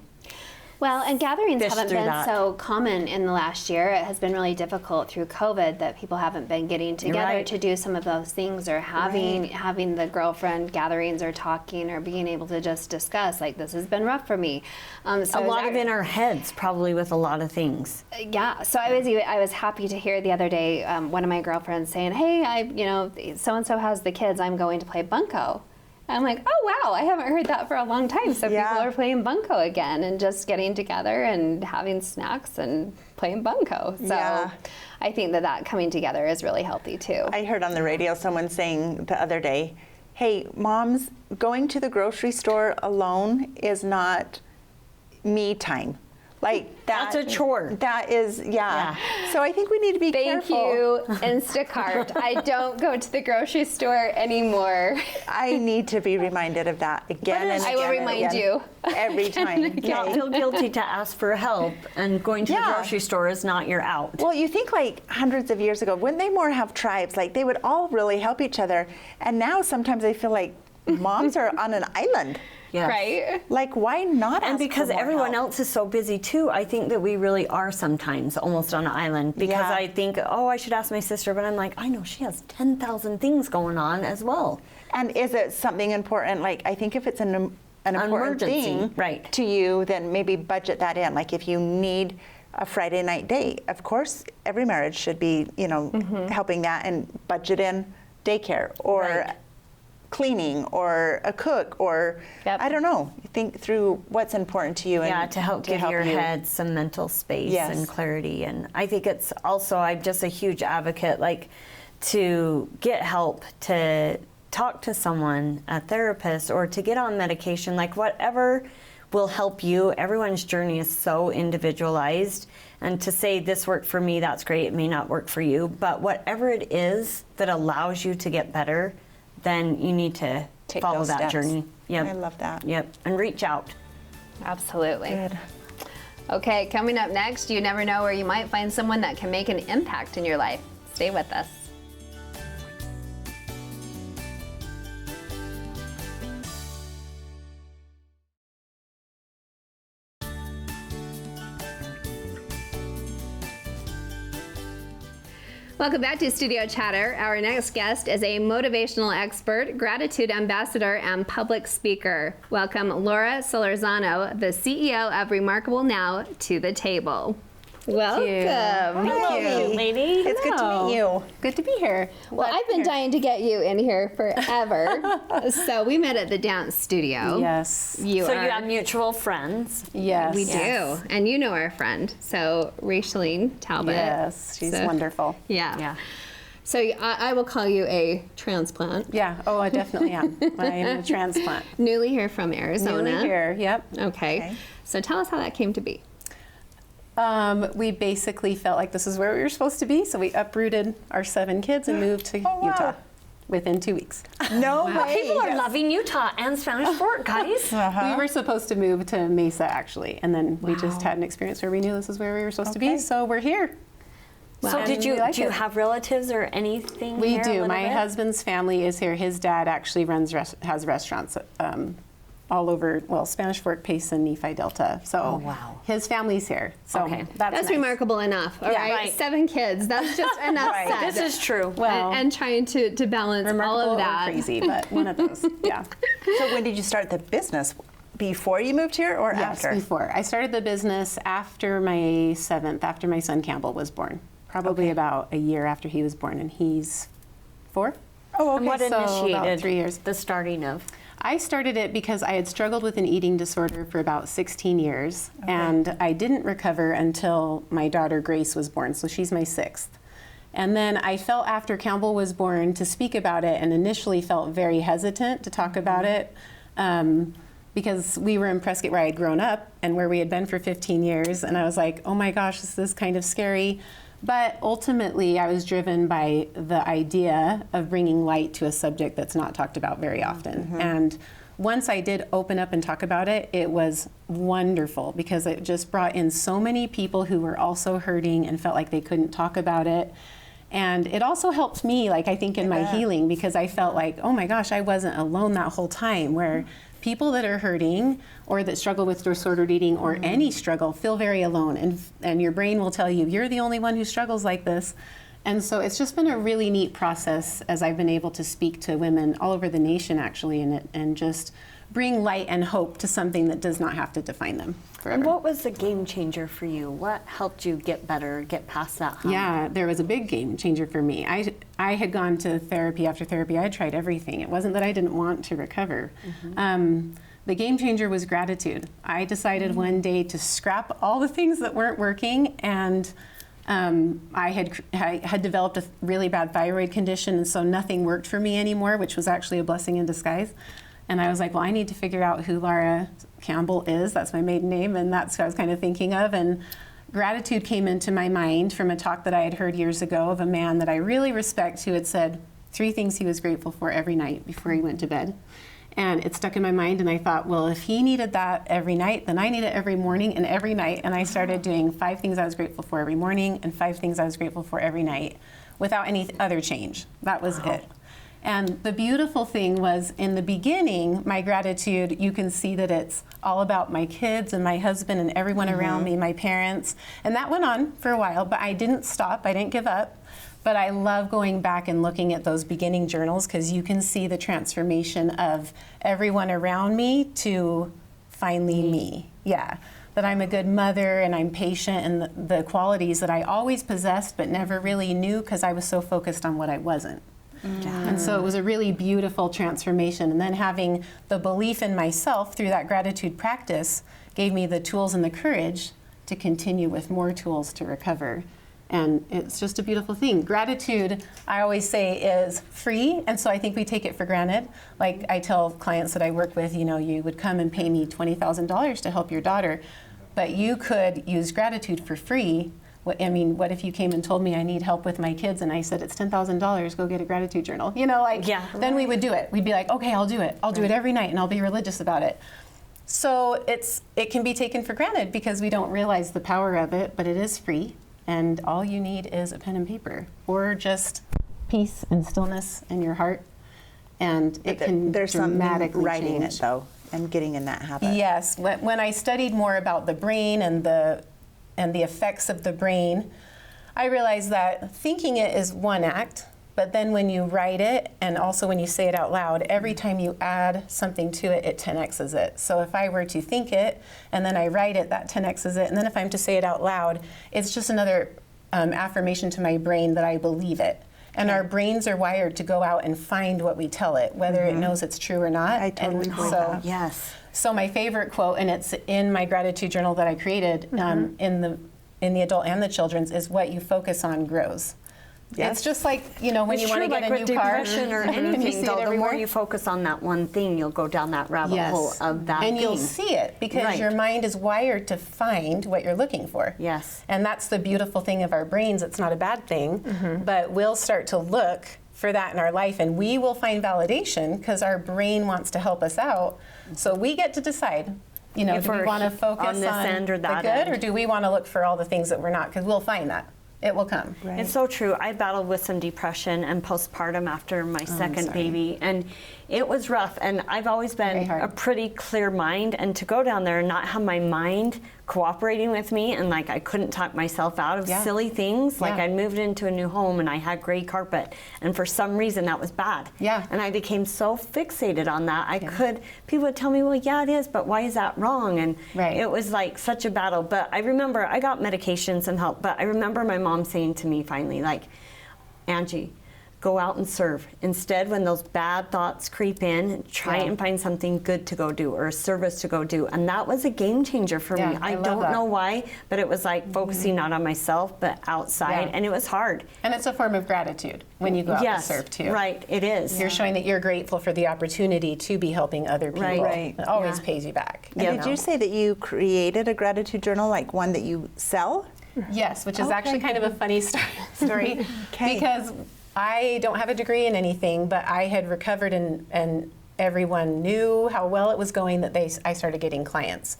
Well, and gatherings fish haven't through been that. so common in the last year. It has been really difficult through COVID that people haven't been getting together Right. to do some of those things, or having the girlfriend gatherings, or talking, or being able to just discuss, like, this has been rough for me. So A lot of in our heads, probably, with a lot of things. Yeah, so I was happy to hear the other day one of my girlfriends saying, "Hey, so and so has the kids. I'm going to play bunco." I'm like, "Oh wow, I haven't heard that for a long time." So Yeah. people are playing bunco again and just getting together and having snacks and playing bunco. So Yeah. I think that coming together is really healthy too. I heard on the radio someone saying the other day, hey, moms, going to the grocery store alone is not me time. Like that, That's a chore. That is, yeah. So I think we need to be Thank careful. you, Instacart. I don't go to the grocery store anymore. I need to be reminded of that again and I again. will and remind again. you. Every time. Not Okay. feel guilty to ask for help, and going to the Yeah. grocery store is not your out. Well, you think like hundreds of years ago, wouldn't they more have tribes? Like they would all really help each other. And now sometimes I feel like moms are on an island. Yes. Right? Like why not And ask because for more everyone help? else is so busy too, I think that we really are sometimes almost on an island, because Yeah. I think, oh, I should ask my sister, but I'm like, I know she has 10,000 things going on as well. And is it something important? Like, I think if it's an important Emergency, thing right. to you, then maybe budget that in. Like, if you need a Friday night date, of course, every marriage should be, helping that and budget in daycare or Right. cleaning or a cook or, Yep. I don't know. Think through what's important to you. Yeah, and to help give your you. head some mental space Yes. and clarity. And I think it's also, I'm just a huge advocate, like, to get help, to talk to someone, a therapist, or to get on medication, like whatever will help you. Everyone's journey is so individualized. And to say this worked for me, that's great. It may not work for you. But whatever it is that allows you to get better, then you need to Take follow those that steps. journey. Yep. I love that. Yep. And reach out. Absolutely. Good. Okay, coming up next, you never know where you might find someone that can make an impact in your life. Stay with us. Welcome back to Studio Chatter. Our next guest is a motivational expert, gratitude ambassador, and public speaker. Welcome Laura Solarzano, the CEO of Remarkable Now, to the table. Welcome. Hi. lady. It's good to meet you. Good to be here. Well, I've been dying to get you in here forever. So we met at the dance studio. Yes. So you have mutual friends. Yes. We do. And you know our friend. So Raicheline Talbot. Yes, she's So- wonderful. Yeah. Yeah. So I will call you a transplant. Yeah. Oh, I definitely am. I am a transplant. Newly here from Arizona. Newly here. Yep. Okay. So tell us how that came to be. We basically felt like this is where we were supposed to be, so we uprooted our 7 kids and moved to Oh, wow. Utah within 2 weeks. No way. People are loving Utah and Spanish Fork, guys. We were supposed to move to Mesa actually, and then we just had an experience where we knew this is where we were supposed to Okay. be, so we're here. So And did you we like do you it. have relatives or anything? We here a do. little My bit? husband's family is here. His dad actually has restaurants all over, well, Spanish Fork, Payson, Nephi Delta. So wow. his family's here. So Okay. that's That's nice. remarkable enough. All Yeah. right. Right. 7 kids. That's just enough said. This is true. Well, and trying to balance all remarkable of or that. crazy, but one of those. Yeah. So when did you start the business? Before you moved here or Yes, after? before. I started the business after my 7th, after my son Campbell was born. Probably about a year after he was born, and he's 4. Oh, And what so about initiated 3 years. the starting of? I started it because I had struggled with an eating disorder for about 16 years, and I didn't recover until my daughter Grace was born, so she's my 6th. And then I felt after Campbell was born to speak about it, and initially felt very hesitant to talk about it because we were in Prescott where I had grown up and where we had been for 15 years, and I was like, oh my gosh, this is kind of scary. But ultimately, I was driven by the idea of bringing light to a subject that's not talked about very often. And once I did open up and talk about it, it was wonderful because it just brought in so many people who were also hurting and felt like they couldn't talk about it. And it also helped me, like I think, in my healing because I felt like, oh my gosh, I wasn't alone that whole time, where people that are hurting or that struggle with disordered eating or any struggle feel very alone, and your brain will tell you, you're the only one who struggles like this. And so it's just been a really neat process as I've been able to speak to women all over the nation, actually, and just bring light and hope to something that does not have to define them forever. And what was the game changer for you? What helped you get better, get past that hump? Yeah, there was a big game changer for me. I had gone to therapy after therapy. I had tried everything. It wasn't that I didn't want to recover. The game changer was gratitude. I decided one day to scrap all the things that weren't working, and I had developed a really bad thyroid condition, and so nothing worked for me anymore, which was actually a blessing in disguise. And I was like, well, I need to figure out who Laura Campbell is. That's my maiden name, and that's what I was kind of thinking of. And gratitude came into my mind from a talk that I had heard years ago of a man that I really respect who had said 3 things he was grateful for every night before he went to bed. And it stuck in my mind, and I thought, well, if he needed that every night, then I need it every morning and every night. And I started doing 5 things I was grateful for every morning and 5 things I was grateful for every night without any other change. That was it. And the beautiful thing was, in the beginning, my gratitude, you can see that it's all about my kids and my husband and everyone around me, my parents. And that went on for a while, but I didn't stop. I didn't give up. But I love going back and looking at those beginning journals, because you can see the transformation of everyone around me to finally me. Yeah. That I'm a good mother and I'm patient, and the qualities that I always possessed but never really knew because I was so focused on what I wasn't. And so it was a really beautiful transformation. And then having the belief in myself through that gratitude practice gave me the tools and the courage to continue with more tools to recover. And it's just a beautiful thing. Gratitude, I always say, is free, and so I think we take it for granted. Like I tell clients that I work with, you know, you would come and pay me $20,000 to help your daughter, but you could use gratitude for free. I mean, what if you came and told me I need help with my kids, and I said it's $10,000, go get a gratitude journal? You know, like, then we would do it. We'd be like, okay, I'll do it. I'll do it every night, and I'll be religious about it. So it can be taken for granted because we don't realize the power of it, but it is free, and all you need is a pen and paper, or just peace and stillness in your heart, and it can there's dramatically writing change. it though, and getting in that habit. Yes, when I studied more about the brain and the effects of the brain, I realized that thinking it is one act, but then when you write it, and also when you say it out loud, every time you add something to it, it 10x's it. So if I were to think it, and then I write it, that 10x's it, and then if I'm to say it out loud, it's just another affirmation to my brain that I believe it. And our brains are wired to go out and find what we tell it, whether it knows it's true or not. I totally agree with that. Yes. So my favorite quote, and it's in my gratitude journal that I created in the adult and the children's, is what you focus on grows. Yes. It's just like, you know, when It's you want to true, get like a with new car. depression or and you anything, see though, it the more everywhere. you focus on that one thing, you'll go down that rabbit hole of that and thing. you'll see it because Right. your mind is wired to find what you're looking for. Yes. And that's the beautiful thing of our brains. It's not a bad thing, but we'll start to look for that in our life, and we will find validation because our brain wants to help us out. So we get to decide, you know, If do we we're want to focus on this end or the that good, end. or do we want to look for all the things that we're not? Because we'll find that. It will come. Right. It's so true. I battled with some depression and postpartum after my second sorry. baby, and it was rough. And I've always Very been hard. a pretty clear mind, and to go down there and not have my mind cooperating with me, and like I couldn't talk myself out of Yeah. silly things. Like Yeah. I moved into a new home and I had gray carpet, and for some reason that was bad. Yeah. And I became so fixated on that. People would tell me, well, yeah, it is, but why is that wrong? And Right. it was like such a battle. But I remember I got medications and help, but I remember my mom saying to me finally, like, Angie, go out and serve. Instead, when those bad thoughts creep in, try and find something good to go do or a service to go do. And that was a game changer for Yeah, me. I I love don't that. know why, but it was like focusing not on myself, but outside. Yeah. And it was hard. And it's a form of gratitude when you go out Yes, to serve too. right, it is. You're showing that you're grateful for the opportunity to be helping other people. Right. Right. It always Yeah. pays you back. And Yeah. did you say that you created a gratitude journal, like one that you sell? Yes, which is actually kind of a funny story Okay. because I don't have a degree in anything, but I had recovered and everyone knew how well it was going that I started getting clients.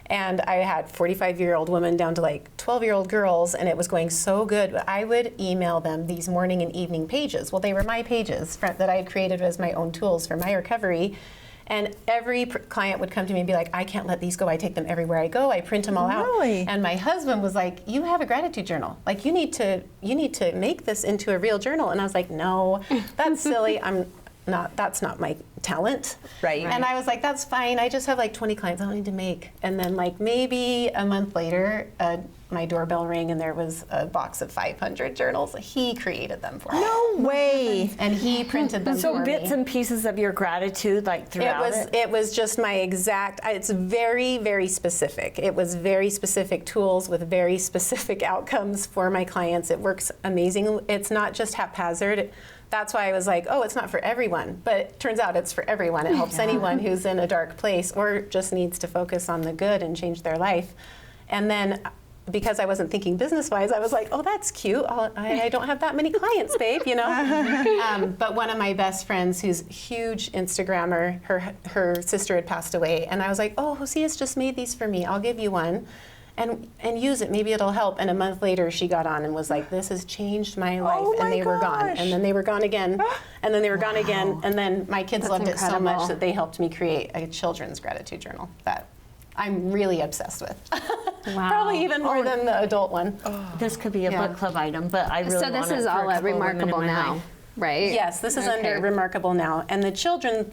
And I had 45-year-old women down to like 12-year-old girls, and it was going so good. But I would email them these morning and evening pages. Well, they were my pages that I had created as my own tools for my recovery. And every client would come to me and be like, I can't let these go. I take them everywhere I go. I print them all out. Really? And my husband was like, you have a gratitude journal. Like, you need to make this into a real journal. And I was like, no, that's silly. That's not my talent. Right. And I was like, that's fine. I just have like 20 clients I don't need to make. And then like maybe a month later, my doorbell rang and there was a box of 500 journals. He created them for me. No way. And he printed them So for bits me. and pieces of your gratitude, like throughout it. It was just my exact. It's very, very specific. It was very specific tools with very specific outcomes for my clients. It works amazing. It's not just haphazard. That's why I was like, oh, it's not for everyone. But it turns out it's for everyone. It helps anyone who's in a dark place or just needs to focus on the good and change their life. And then, because I wasn't thinking business-wise, I was like, oh, that's cute. I don't have that many clients, babe, you know? But one of my best friends, who's a huge Instagrammer, her sister had passed away. And I was like, oh, Hosea's just made these for me. I'll give you one. And use it, maybe it'll help. And a month later, she got on and was like, this has changed my life. Oh and they my were gone. gosh. And then they were gone again. And then they were gone again. And then my kids That's loved it so incredible. much that they helped me create a children's gratitude journal that I'm really obsessed with. Wow. Probably even more than the adult one. This could be a Yeah. book club item, but I really So want this it is for a all at couple of women in Remarkable my Now, life. right? Yes, this is under Okay. Remarkable Now. And the children,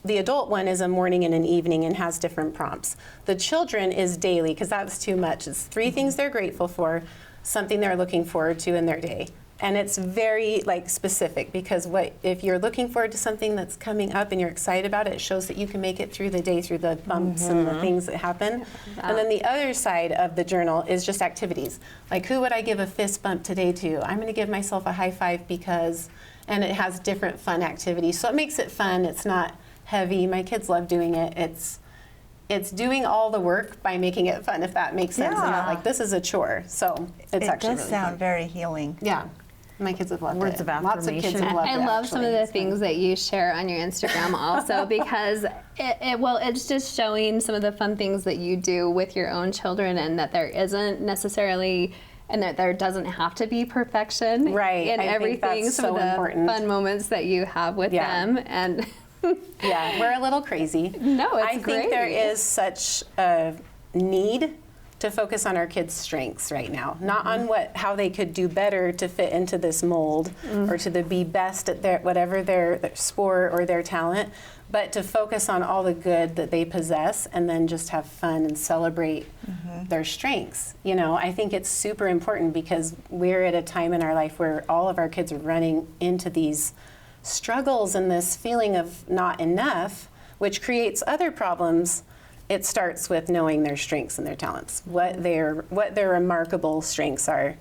the adult one is a morning and an evening and has different prompts. The children is daily, because that's too much. It's 3 things they're grateful for, something they're looking forward to in their day. And it's very specific, because if you're looking forward to something that's coming up and you're excited about it, it shows that you can make it through the day, through the bumps and the things that happen. And then the other side of the journal is just activities. Like, who would I give a fist bump today to? I'm going to give myself a high five because, and it has different fun activities. So it makes it fun. It's not heavy. My kids love doing it. It's doing all the work by making it fun, if that makes sense. And not like, this is a chore. So it's It actually does really sound fun. very healing. Yeah. My kids have loved it. Words of Lots of kids have affirmation. loved I it. love some of actually. the It's fun. things that you share on your Instagram also, because it's just showing some of the fun things that you do with your own children, and that there isn't necessarily, and that there doesn't have to be perfection Right, in I think everything. that's Some so of the important. fun moments that you have with Yeah. them, and Yeah, we're a little crazy. No, it's I think there great. is such a need to focus on our kids' strengths right now, not on how they could do better to fit into this mold or to be best at whatever their sport or their talent, but to focus on all the good that they possess and then just have fun and celebrate their strengths. You know, I think it's super important, because we're at a time in our life where all of our kids are running into these struggles and this feeling of not enough, which creates other problems. It starts with knowing their strengths and their talents, what their remarkable strengths are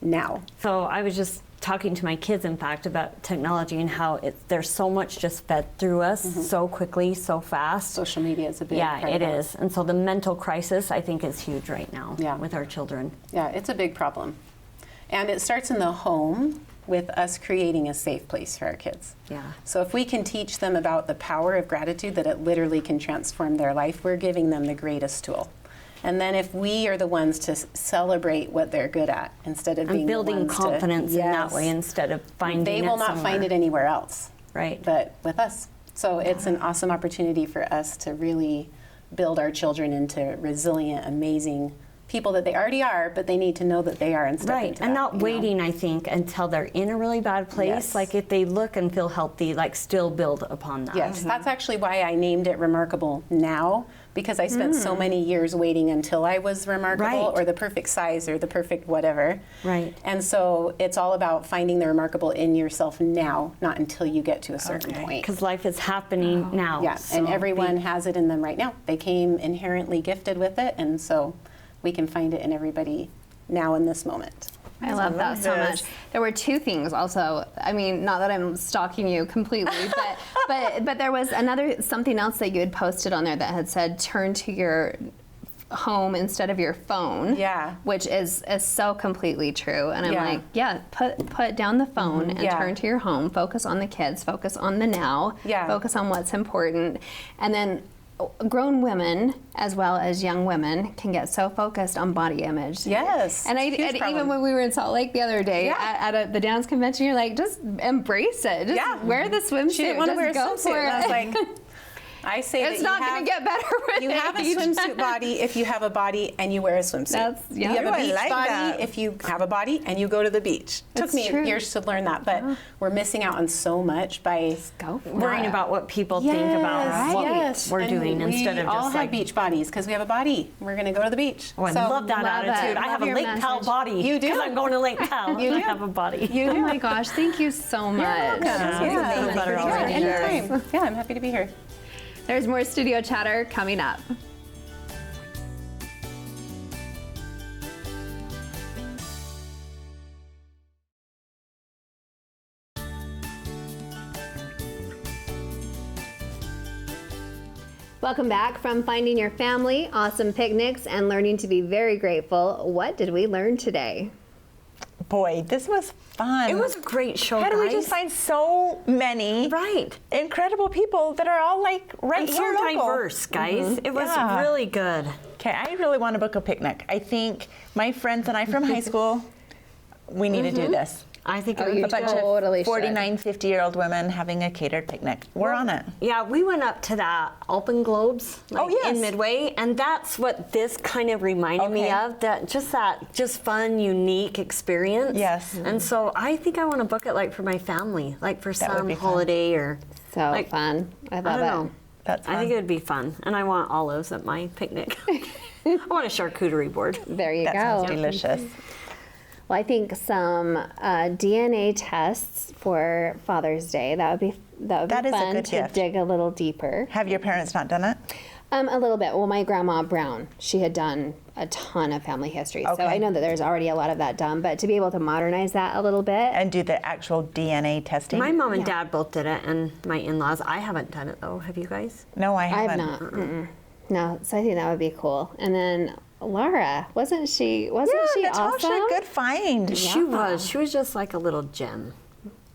now. So I was just talking to my kids, in fact, about technology and how there's so much just fed through us so quickly, so fast. Social media is a big Yeah, part it of that. is. And so the mental crisis, I think, is huge right now Yeah. with our children. Yeah, it's a big problem. And it starts in the home with us creating a safe place for our kids. Yeah. So if we can teach them about the power of gratitude, that it literally can transform their life, we're giving them the greatest tool. And then if we are the ones to celebrate what they're good at, instead of being And building the ones confidence to, in that Yes. way instead of finding they it will not somewhere. find it anywhere else. Right. But with us. So it's an awesome opportunity for us to really build our children into resilient, amazing people that they already are, but they need to know that they are and step Right, into and that, not you know? waiting, I think, until they're in a really bad place. Yes. Like if they look and feel healthy, like still build upon that. Yes, that's actually why I named it Remarkable Now, because I spent so many years waiting until I was remarkable Right. or the perfect size or the perfect whatever. Right. And so it's all about finding the remarkable in yourself now, not until you get to a certain point. Because life is happening now. Yeah, and so everyone has it in them right now. They came inherently gifted with it, and so we can find it in everybody now in this moment. I love that so much. There were 2 things also. I mean, not that I'm stalking you completely, but there was something else that you had posted on there that had said, turn to your home instead of your phone. Yeah. Which is so completely true. And I'm Yeah. like, yeah, put down the phone and Yeah. turn to your home. Focus on the kids. Focus on the now. Yeah. Focus on what's important. And then grown women as well as young women can get so focused on body image. Yes, And, huge even problem. when we were in Salt Lake the other day Yeah. at the dance convention, you're like, just embrace it. Just Yeah. wear the swimsuit. She didn't want to Just wear a go swimsuit. for And I was it. like, I say It's that not going to get better with you have a age. swimsuit body if you have a body and you wear a swimsuit. You have Ooh, a I beach like body that. if you have a body and you go to the beach. Took That's me true. years to learn that, but we're missing out on so much by Go for Worrying it. about what people think about what we're And doing instead of we all just have like, beach bodies because we have a body. We're going to go to the beach. oh, I So- love that Love it. attitude. I Love have a your Lake Powell message. body. You do. Because I'm going to Lake Powell. You I do. have a body. Oh my gosh, thank you so much. Yeah. Feel better Yeah, already. anytime. Yeah, I'm happy to be here. There's more studio chatter coming up. Welcome back from Finding Your Family, awesome picnics, and learning to be very grateful. What did we learn today? Boy, this was fun. It was a great show, How guys. do we just find so many Right. incredible people that are all like right And so here local? diverse, guys. It was Yeah. really good. Okay, I really want to book a picnic. I think my friends and I from high school, we need to do this. I think Oh, it you was A bunch Totally of should. 49, 50-year-old women having a catered picnic. We're on it. Yeah, we went up to that Alpen Globes yes. in Midway, and that's what this kind of reminded me Okay. of, that just fun, unique experience. Yes. And so I think I want to book it like for my family, like for That would some be fun. holiday or So like, fun. I I love don't it. know. That's I fun. think it would be fun, and I want olives at my picnic. I want a charcuterie board. There you That go. sounds delicious. Well, I think some DNA tests for Father's Day. That would be That is a fun good to gift. dig a little deeper. Have your parents not done it? A little bit. Well, my grandma Brown, she had done a ton of family history, so Okay. I know that there's already a lot of that done. But to be able to modernize that a little bit, And do the actual DNA testing? My mom and dad both did it, and my in-laws. I haven't done it though. Have you guys? No, I I haven't. have not. Mm-mm. No, so I think that would be cool. And then Laura, wasn't she Yeah, Natasha, awesome? good find. She was. She was just like a little gem.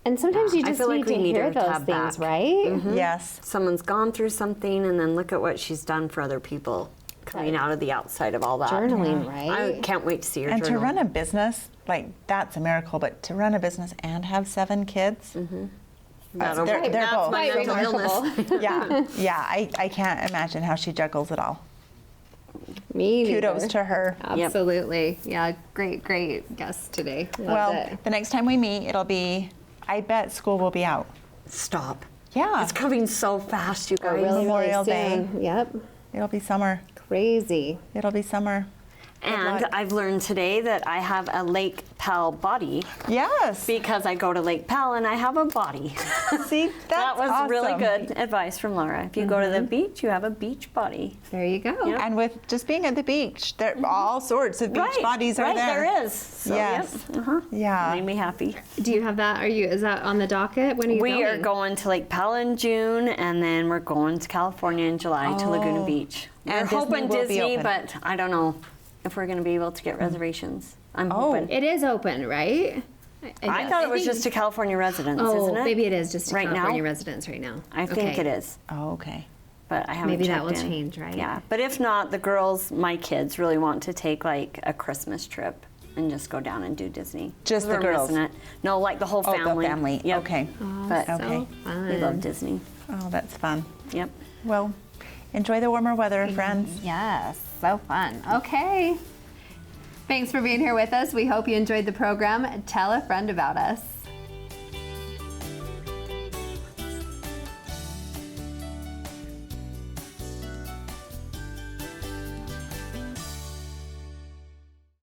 And sometimes you I just feel need like we to need hear her to those have things, back. right? Yes. Someone's gone through something, and then look at what she's done for other people, coming out of the outside of all that. Journaling, right? I can't wait to see her And to journal. run a business, like, that's a miracle. But to run a business and have 7 kids, That'll- they're that's both. my Quite mental illness. yeah, I can't imagine how she juggles it all. Me Kudos neither. to her. Absolutely. Yeah, great guest today. Loved Well, it. the next time we meet, it'll be, I bet school will be out. Stop. Yeah. It's coming so fast, you guys. Really, Memorial Day. soon. Yep. It'll be summer. Crazy. It'll be summer. And luck. I've learned today that I have a Lake Powell body Yes. because I go to Lake Powell and I have a body. See, that's That was really awesome. good advice from Laura. If you go to the beach, you have a beach body. There you go. Yeah. And with just being at the beach, there all sorts of beach bodies are right, there. there is. So, Yes. Yep. Uh-huh. Yeah. Made me happy. Do you have that? Is that on the docket? When are you We going? are going to Lake Powell in June, and then we're going to California in July to Laguna Beach. We're And Disney hoping will be Disney, open. but I don't know if we're going to be able to get reservations. I'm hoping. It is open, right? I thought it was think- just to California residents, Oh, isn't it? maybe it is just to Right now? California residents right now. I think Okay. it is, Oh, okay. but I haven't Maybe that checked will in. change, right? Yeah, but if not, the girls, my kids, really want to take like a Christmas trip and just go down and do Disney. Just the We're girls? missing it. No, like the whole Oh, the family. family. Yep. Okay. But Okay. Fun. we love Disney. Oh, that's fun. Yep. Well, enjoy the warmer weather, friends. Yes, so fun. Okay. Thanks for being here with us. We hope you enjoyed the program. Tell a friend about us.